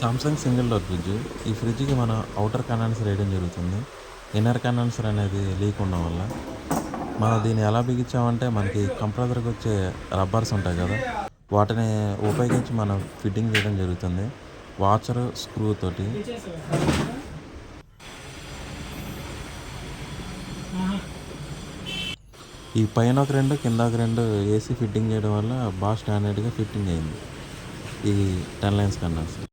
Samsung single door fridge. ఈ ఫ్రిడ్జ్‌కి మన outer condenser ఏయడం జరుగుతుంది. ఇన్నర్ కండెన్సర్ అనేది లీక్ ఉండడం వల్ల. మనం దీన్ని ఎలా బిగించామంటే మనకి కంప్రెసర్‌కి వచ్చే రబ్బర్స్ ఉంటాయి కదా! వాటిని ఉపయోగించి మనం ఫిట్టింగ్ చేయడం జరుగుతుంది. వాచరు, స్క్రూ తోటి. ఈ పైన ఒక 2 కింద ఒక 2 ఏసీ ఫిట్టింగ్ చేయడం వల్ల బాగా స్టాండర్డ్‌గా ఫిట్టింగ్ అయింది. ఈ 10 లైన్స్ కండెన్సర్.